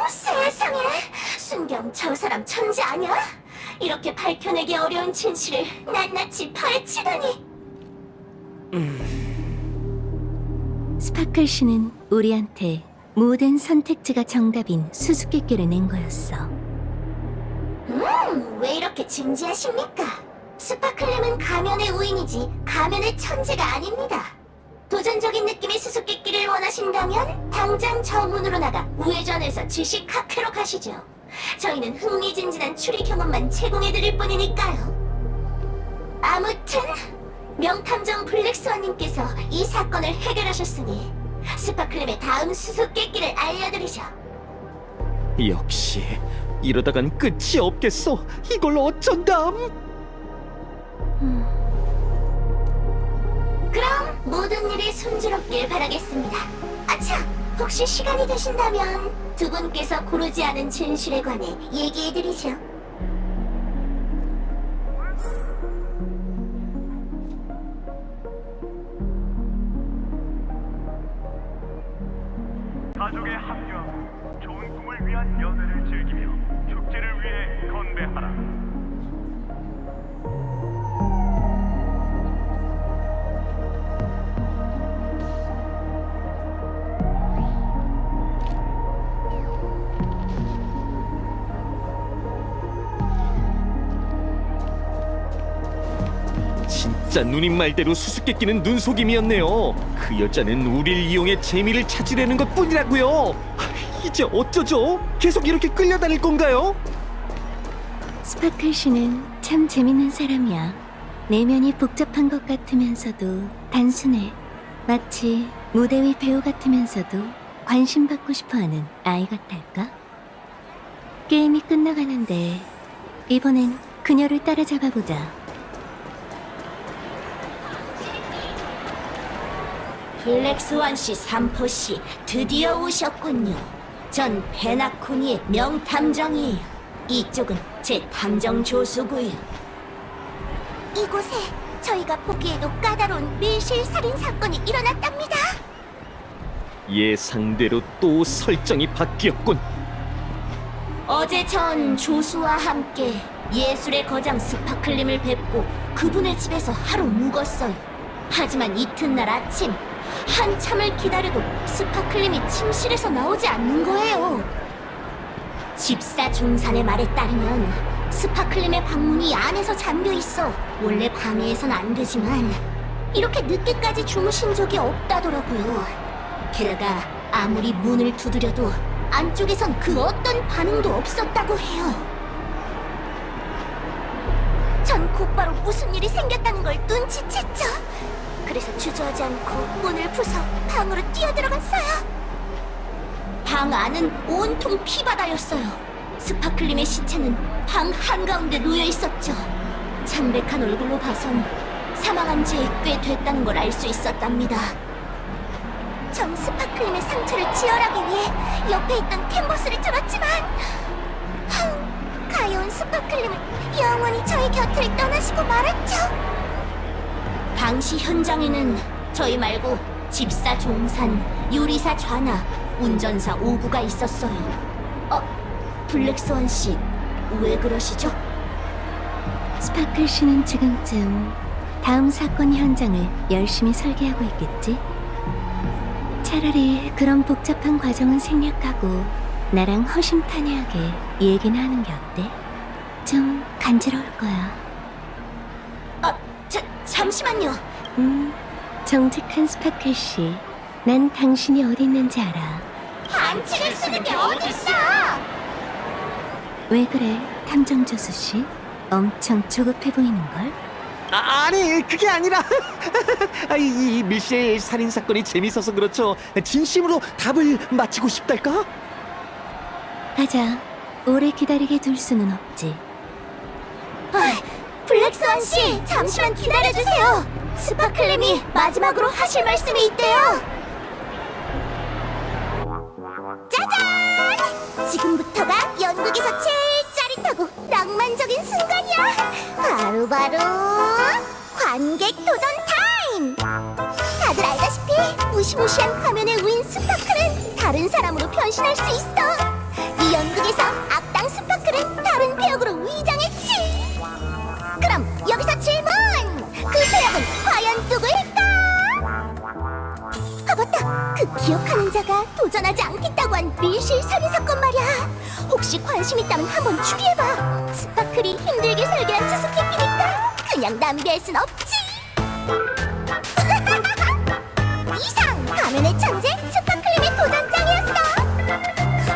세상에. 순경 저 사람 천재 아니야? 이렇게 밝혀내기 어려운 진실을 낱낱이 파헤치다니. 스파클 씨는 우리한테 모든 선택지가 정답인 수수께끼를 낸 거였어. 왜 이렇게 진지하십니까? 스파클렘은 가면의 우인이지 가면의 천재가 아닙니다. 도전적인 느낌의 수수께끼를 원하신다면 당장 저 문으로 나가 우회전해서 지식 카페로 가시죠. 저희는 흥미진진한 추리 경험만 제공해드릴 뿐이니까요. 아무튼 명탐정 블랙스완님께서 이 사건을 해결하셨으니 스파클렘의 다음 수수께끼를 알려드리죠. 역시 이러다간 끝이 없겠어. 이걸 어쩐담? 모든 일이 순조롭길 바라겠습니다. 아차, 혹시 시간이 되신다면 두 분께서 고르지 않은 진실에 관해 얘기해드리죠. 가족에 합류하고 좋은 꿈을 위한 연애를 즐기며 축제를 위해 건배하라. 진짜 누님 말대로 수수께끼는 눈속임이었네요. 그 여자는 우릴 이용해 재미를 찾으려는 것뿐이라고요. 이제 어쩌죠? 계속 이렇게 끌려다닐 건가요? 스파클 씨는 참 재밌는 사람이야. 내면이 복잡한 것 같으면서도 단순해. 마치 무대 위 배우 같으면서도 관심받고 싶어하는 아이 같달까? 게임이 끝나가는데 이번엔 그녀를 따라잡아보자. 블랙스완 씨, 삼포 씨, 드디어 오셨군요. 전 베나코니의 명탐정이에요. 이쪽은 제 탐정 조수고요. 이곳에 저희가 보기에도 까다로운 밀실 살인 사건이 일어났답니다. 예상대로 또 설정이 바뀌었군. 어제 전 조수와 함께 예술의 거장 스파클림을 뵙고 그분의 집에서 하루 묵었어요. 하지만 이튿날 아침 한참을 기다려도 스파클림이 침실에서 나오지 않는 거예요. 집사 종산의 말에 따르면 스파클림의 방문이 안에서 잠겨 있어 원래 방해해선 안 되지만 이렇게 늦게까지 주무신 적이 없다더라고요. 게다가 아무리 문을 두드려도 안쪽에선 그 어떤 반응도 없었다고 해요. 전 곧바로 무슨 일이 생겼다는 걸 눈치챘죠. 그래서 주저하지 않고 문을 부숴 방으로 뛰어들어갔어요. 방 안은 온통 피바다였어요. 스파클림의 시체는 방 한가운데 놓여 있었죠. 창백한 얼굴로 봐선 사망한 지 꽤 됐다는 걸 알 수 있었답니다. 전 스파클림의 상처를 지혈하기 위해 옆에 있던 캔버스를 들었지만 가여운 스파클림은 영원히 저희 곁을 떠나시고 말았죠. 당시 현장에는 저희 말고 집사 종산, 요리사 좌나, 운전사 오구가 있었어요. 블랙스완 씨, 왜 그러시죠? 스파클 씨는 지금쯤 다음 사건 현장을 열심히 설계하고 있겠지? 차라리 그런 복잡한 과정은 생략하고 나랑 허심탄회하게 얘기나 하는 게 어때? 좀 간지러울 거야. 잠시만요. 정직한 스파클 씨, 난 당신이 어디 있는지 알아. 반칙을 쓰는 게 어딨어! 왜 그래, 탐정 조수 씨? 엄청 조급해 보이는 걸? 아니 그게 아니라 이 밀실 살인 사건이 재밌어서 그렇죠. 진심으로 답을 맞히고 싶달까? 가자. 오래 기다리게 둘 수는 없지. 블랙스완 씨, 잠시만 기다려주세요. 스파클림이 마지막으로 하실 말씀이 있대요. 짜잔! 지금부터가 연극에서 제일 짜릿하고 낭만적인 순간이야. 바로 관객 도전 타임! 다들 알다시피 무시무시한 가면의 우인 스파클은 다른 사람으로 변신할 수 있어. 이 연극에서 악당 스파클은 다른 배역으로 위장했지. 그럼 여기서 질문! 그 배역은 과연 누구일까? 맞다! 그 기억하는 자가 도전하지 않겠다고 한 밀실 살인 사건 말이야. 혹시 관심 있다면 한번 추리해봐. 스파클이 힘들게 설계한 수수께끼니까 그냥 낭비할 순 없지. 이상 가면의 천재 스파클림의 도전장이었어.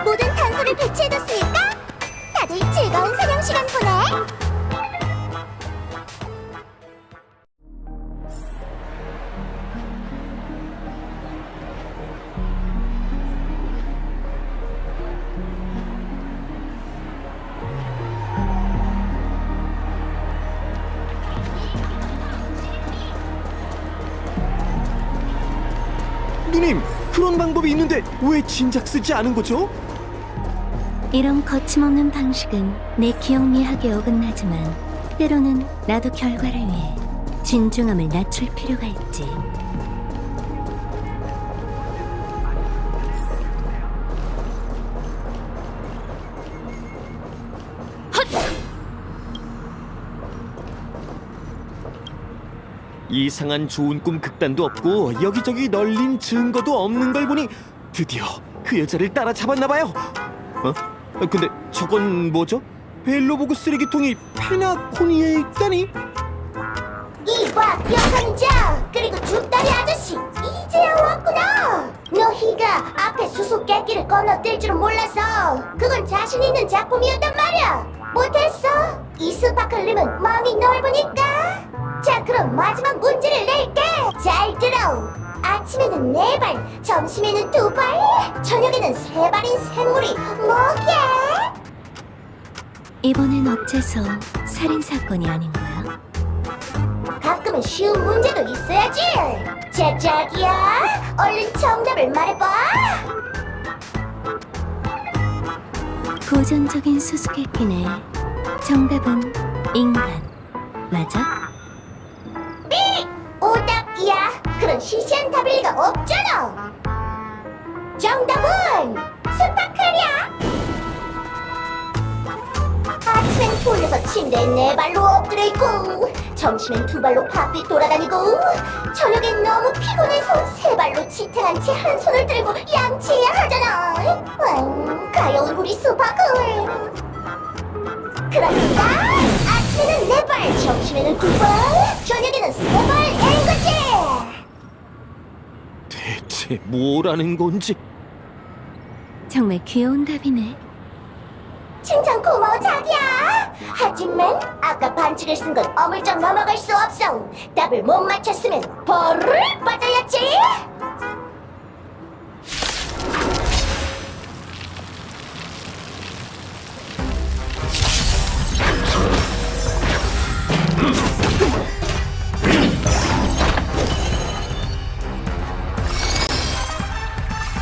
모든 단서를 배치해뒀으니까 다들 즐거운 사냥 시간 보내. 누님, 그런 방법이 있는데 왜 진작 쓰지 않은 거죠? 이런 거침없는 방식은 내 기억 미학에 어긋나지만 때로는 나도 결과를 위해 진중함을 낮출 필요가 있지. 이상한 좋은 꿈 극단도 없고 여기저기 널린 증거도 없는 걸 보니 드디어 그 여자를 따라잡았나 봐요. 어? 근데 저건 뭐죠? 벨로보그 쓰레기통이 페나코니에 있다니? 이봐 기억하는 자 그리고 죽다리 아저씨 이제야 왔구나. 너희가 앞에 수수께끼를 건너뛸 줄은 몰라서 그건 자신 있는 작품이었단 말이야. 못했어? 이 스파클님은 마음이 넓으니까. 자 그럼 마지막 문제를 낼게. 잘 들어. 아침에는 4발, 점심에는 2발, 저녁에는 3발인 생물이 뭐게? 이번엔 어째서 살인사건이 아닌 거야? 가끔은 쉬운 문제도 있어야지. 자, 자기야, 얼른 정답을 말해봐. 고전적인 수수께끼네. 정답은 인간. 맞아? 오답이야. 그런 시시한 답일 리가 없잖아. 정답은 스파클이야. 아침엔 졸려서 침대에 4발로 엎드려 있고, 점심엔 2발로 바삐 돌아다니고, 저녁엔 너무 피곤해서 3발로 지탱한 채 한 손을 들고 양치해야 하잖아. 가여운 우리 스파클. 그러니까 아침에는 4발, 점심에는 2발, 저녁에는 3발인 거지. 대체 뭐라는 건지. 정말 귀여운 답이네. 칭찬 고마워 자기야. 하지만 아까 반칙을 쓴 건 어물쩍 넘어갈 수 없어. 답을 못 맞췄으면 벌을 받아야지.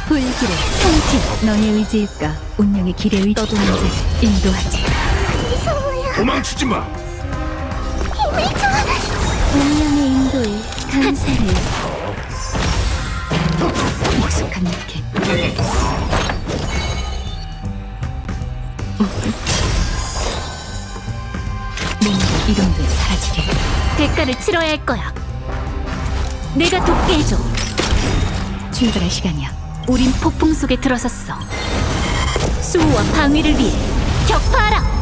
불길의 성진. 너의 의지일까 운명의 길에 의 떠도는 자를 인도하지. 무서워요. 도망치지 마. 힘을 줘. 운명의 인도에 감사를. 익숙한 느낌. 뭔가 이름도 사라지리. 대가를 치러야 할 거야. 내가 돕게 해줘. 출발할 시간이야. 우린 폭풍 속에 들어섰어. 수호와 방위를 위해 격파하라.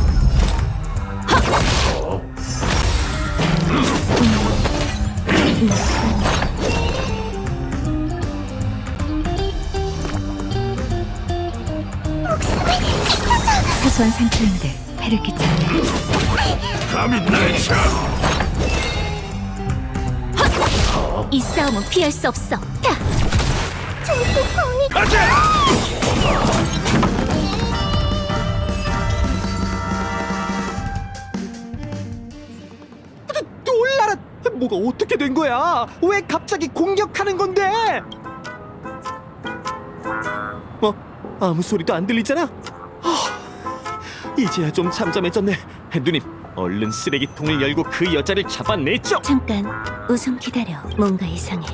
사소한 상처인데 해를 끼쳤네. 감히 날 쳐. 이 싸움은 피할 수 없어. 타! 가자. 놀라라. 뭐가 어떻게 된 거야? 왜 갑자기 공격하는 건데? 아무 소리도 안 들리잖아. 이제야 좀 잠잠해졌네. 누님, 얼른 쓰레기통을 열고 그 여자를 잡아내죠. 잠깐 웃음 기다려. 뭔가 이상해.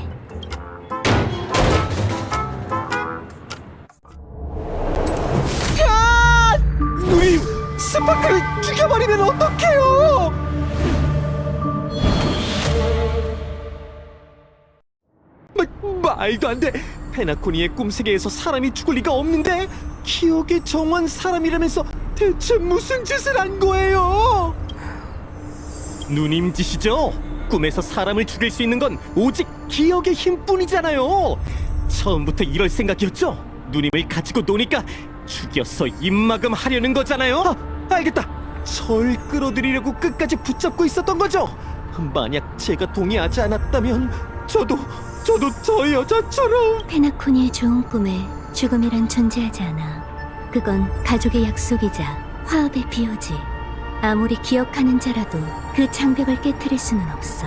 누님, 스파크를 죽여버리면 어떡해요? 말도 안 돼. 페나코니의 꿈세계에서 사람이 죽을 리가 없는데 기억의 정원 사람이라면서 대체 무슨 짓을 한 거예요? 누님 짓이죠? 꿈에서 사람을 죽일 수 있는 건 오직 기억의 힘뿐이잖아요. 처음부터 이럴 생각이었죠? 누님을 가지고 노니까 죽여서 입막음 하려는 거잖아요. 알겠다. 절 끌어들이려고 끝까지 붙잡고 있었던 거죠. 만약 제가 동의하지 않았다면 저도 저 여자처럼. 페나코니의 좋은 꿈에 죽음이란 존재하지 않아. 그건 가족의 약속이자 화합의 비유지. 아무리 기억하는 자라도 그 장벽을 깨트릴 수는 없어.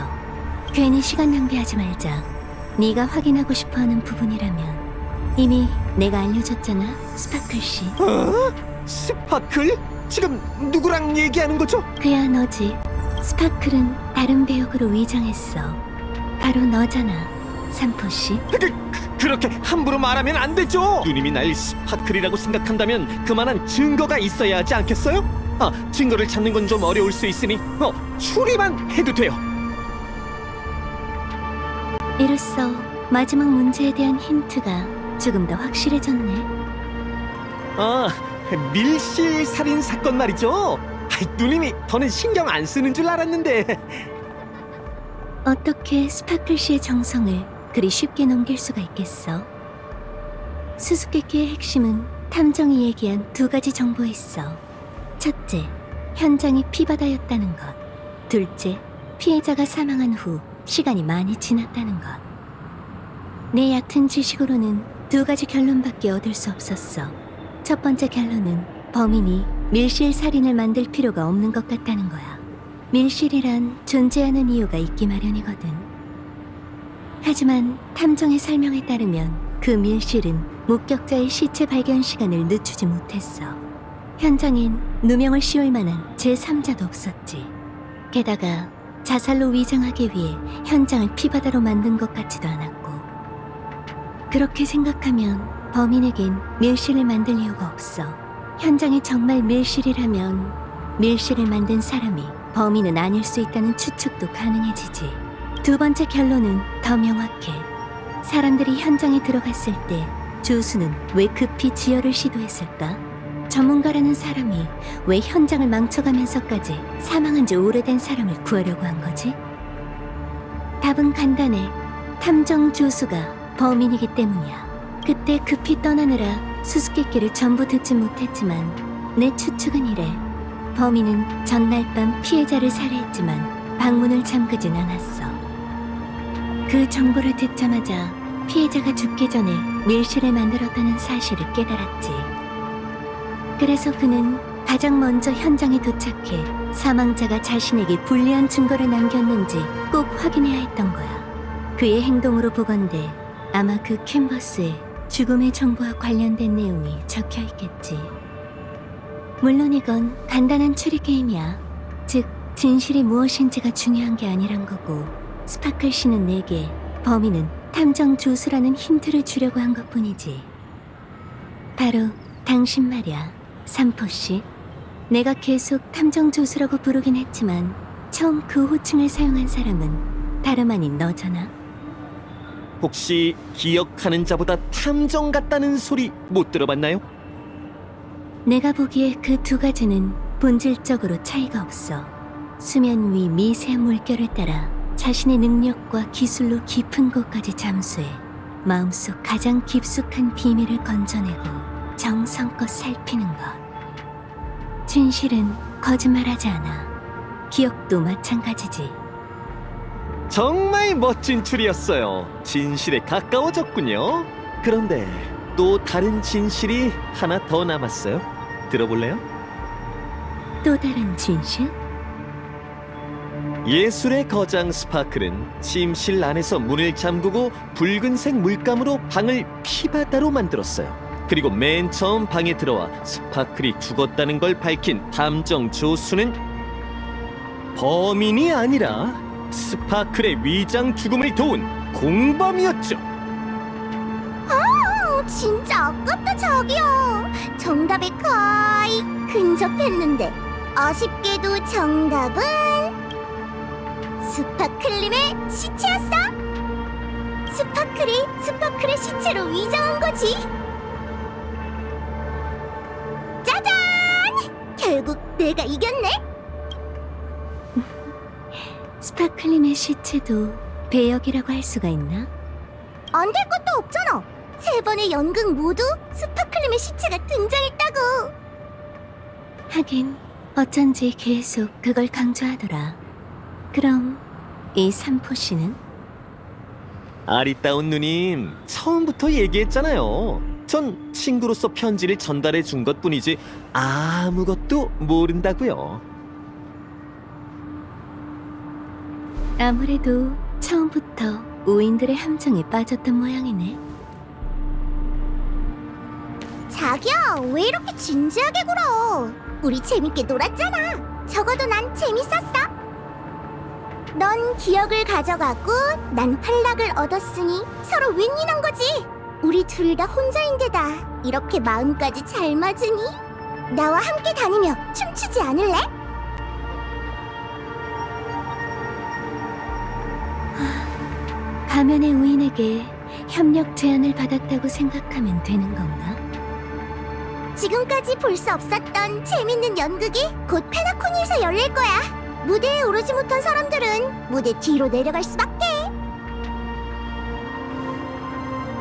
괜히 시간 낭비하지 말자. 네가 확인하고 싶어하는 부분이라면 이미 내가 알려줬잖아, 스파클 씨. 어? 스파클? 지금 누구랑 얘기하는 거죠? 그야 너지. 스파클은 다른 배역으로 위장했어. 바로 너잖아, 삼포 씨. 그렇게 함부로 말하면 안 되죠. 누님이 날 스파클이라고 생각한다면 그만한 증거가 있어야 하지 않겠어요? 아, 증거를 찾는 건 좀 어려울 수 있으니 추리만 해도 돼요. 이로써 마지막 문제에 대한 힌트가 조금 더 확실해졌네. 아, 밀실 살인 사건 말이죠. 누님이 더는 신경 안 쓰는 줄 알았는데. 어떻게 스파클 씨의 정성을 그리 쉽게 넘길 수가 있겠어? 수수께끼의 핵심은 탐정이 얘기한 두 가지 정보였어. 첫째, 현장이 피바다였다는 것. 둘째, 피해자가 사망한 후 시간이 많이 지났다는 것. 내 얕은 지식으로는 두 가지 결론밖에 얻을 수 없었어. 첫 번째 결론은 범인이 밀실 살인을 만들 필요가 없는 것 같다는 거야. 밀실이란 존재하는 이유가 있기 마련이거든. 하지만 탐정의 설명에 따르면 그 밀실은 목격자의 시체 발견 시간을 늦추지 못했어. 현장엔 누명을 씌울 만한 제3자도 없었지. 게다가 자살로 위장하기 위해 현장을 피바다로 만든 것 같지도 않았고. 그렇게 생각하면 범인에겐 밀실을 만들 이유가 없어. 현장이 정말 밀실이라면 밀실을 만든 사람이 범인은 아닐 수 있다는 추측도 가능해지지. 두 번째 결론은 더 명확해. 사람들이 현장에 들어갔을 때 주수는 왜 급히 지혈을 시도했을까? 전문가라는 사람이 왜 현장을 망쳐가면서까지 사망한 지 오래된 사람을 구하려고 한 거지? 답은 간단해. 탐정 조수가 범인이기 때문이야. 그때 급히 떠나느라 수수께끼를 전부 듣지 못했지만 내 추측은 이래. 범인은 전날 밤 피해자를 살해했지만 방문을 잠그진 않았어. 그 정보를 듣자마자 피해자가 죽기 전에 밀실을 만들었다는 사실을 깨달았지. 그래서 그는 가장 먼저 현장에 도착해 사망자가 자신에게 불리한 증거를 남겼는지 꼭 확인해야 했던 거야. 그의 행동으로 보건대 아마 그 캔버스에 죽음의 정보와 관련된 내용이 적혀 있겠지. 물론 이건 간단한 추리 게임이야. 즉, 진실이 무엇인지가 중요한 게 아니란 거고, 스파클 씨는 내게 범인은 탐정 조수라는 힌트를 주려고 한 것뿐이지. 바로 당신 말이야, 삼포 씨. 내가 계속 탐정 조수라고 부르긴 했지만 처음 그 호칭을 사용한 사람은 다름 아닌 너잖아. 혹시 기억하는 자보다 탐정 같다는 소리 못 들어봤나요? 내가 보기에 그 두 가지는 본질적으로 차이가 없어. 수면 위 미세한 물결을 따라 자신의 능력과 기술로 깊은 곳까지 잠수해 마음속 가장 깊숙한 비밀을 건져내고 정성껏 살피는 것. 진실은 거짓말하지 않아. 기억도 마찬가지지. 정말 멋진 추리였어요. 진실에 가까워졌군요. 그런데 또 다른 진실이 하나 더 남았어요. 들어볼래요? 또 다른 진실? 예술의 거장 스파클은 침실 안에서 문을 잠그고 붉은색 물감으로 방을 피바다로 만들었어요. 그리고 맨 처음 방에 들어와 스파클이 죽었다는 걸 밝힌 탐정 조수는 범인이 아니라 스파클의 위장 죽음을 도운 공범이었죠. 진짜 아깝다 저기요. 정답에 거의 근접했는데 아쉽게도 정답은 스파클님의 시체였어. 스파클이 스파클의 시체로 위장한 거지. 짜잔! 결국 내가 이겼네. 스파클림의 시체도 배역이라고 할 수가 있나? 안 될 것도 없잖아. 세 번의 연극 모두 스파클림의 시체가 등장했다고. 하긴 어쩐지 계속 그걸 강조하더라. 그럼 이 삼포 씨는? 아리따운 누님, 처음부터 얘기했잖아요. 전 친구로서 편지를 전달해 준 것뿐이지 아무것도 모른다고요. 아무래도 처음부터 우인들의 함정에 빠졌던 모양이네. 자기야, 왜 이렇게 진지하게 굴어? 우리 재밌게 놀았잖아. 적어도 난 재밌었어. 넌 기억을 가져가고 난 활락을 얻었으니 서로 윈윈한 거지. 우리 둘 다 혼자인데다 이렇게 마음까지 잘 맞으니 나와 함께 다니며 춤추지 않을래? 가면의 우인에게 협력 제안을 받았다고 생각하면 되는 건가? 지금까지 볼 수 없었던 재밌는 연극이 곧 페나코니에서 열릴 거야. 무대에 오르지 못한 사람들은 무대 뒤로 내려갈 수밖에.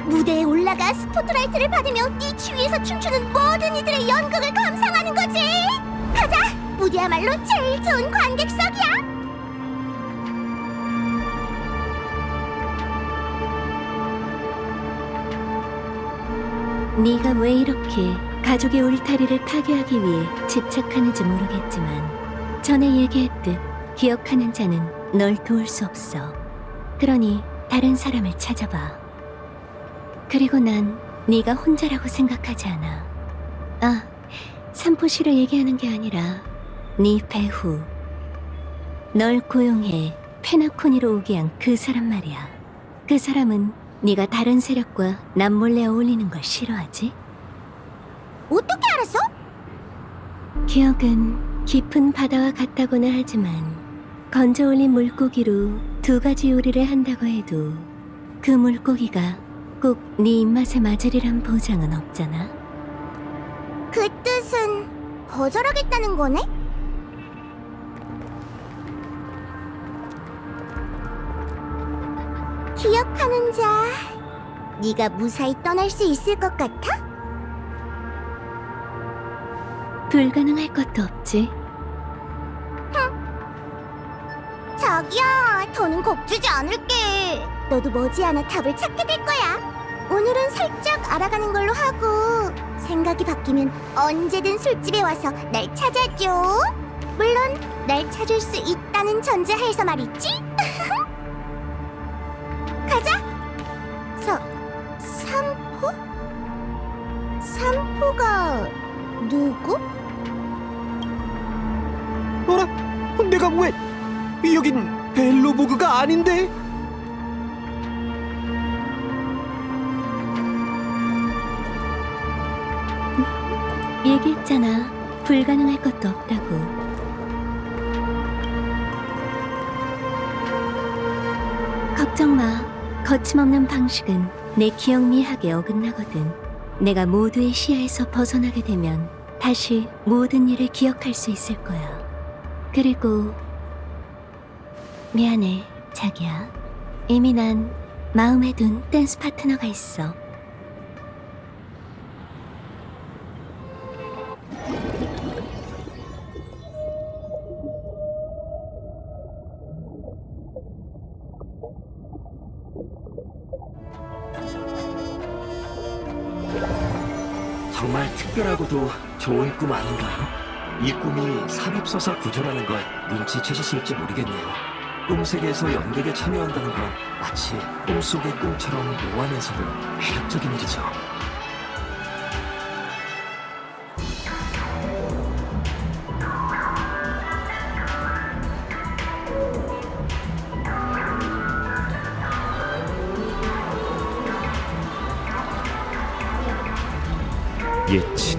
무대에 올라가 스포트라이트를 받으며 네 주위에서 춤추는 모든 이들의 연극을 감상하는 거지. 가자! 무대야말로 제일 좋은 관객석이야. 네가 왜 이렇게 가족의 울타리를 파괴하기 위해 집착하는지 모르겠지만 전에 얘기했듯 기억하는 자는 널 도울 수 없어. 그러니 다른 사람을 찾아봐. 그리고 난 네가 혼자라고 생각하지 않아. 아, 삼포시로 얘기하는 게 아니라 네 배후. 널 고용해 페나코니로 오게 한 그 사람 말이야. 그 사람은 네가 다른 세력과 남몰래 어울리는 걸 싫어하지? 어떻게 알았어? 기억은 깊은 바다와 같다고는 하지만 건져 올린 물고기로 2가지 요리를 한다고 해도 그 물고기가 꼭 네 입맛에 맞으리란 보장은 없잖아. 그 뜻은 거절하겠다는 거네? 기억하는 자, 네가 무사히 떠날 수 있을 것 같아? 불가능할 것도 없지. 자기야, 더는 겁주지 않을게. 너도 머지않아 답을 찾게 될 거야. 오늘은 살짝 알아가는 걸로 하고 생각이 바뀌면 언제든 술집에 와서 날 찾아줘. 물론 날 찾을 수 있다는 전제하에서 말이지. 가자. 삼포? 삼포가 누구? 어라? 내가 왜 여긴 벨로보그가 아닌데? 얘기했잖아. 불가능할 것도 없다고. 걱정 마. 거침없는 방식은 내 기억 미학에 어긋나거든. 내가 모두의 시야에서 벗어나게 되면 다시 모든 일을 기억할 수 있을 거야. 그리고 미안해, 자기야. 이미 난 마음에 둔 댄스 파트너가 있어. 정말 특별하고도 좋은 꿈 아닌가요? 이 꿈이 삽입서사 구조라는 걸 눈치채셨을지 모르겠네요. 꿈세계에서 연극에 참여한다는 건 마치 꿈속의 꿈처럼 묘하면서도 매력적인 일이죠. 예치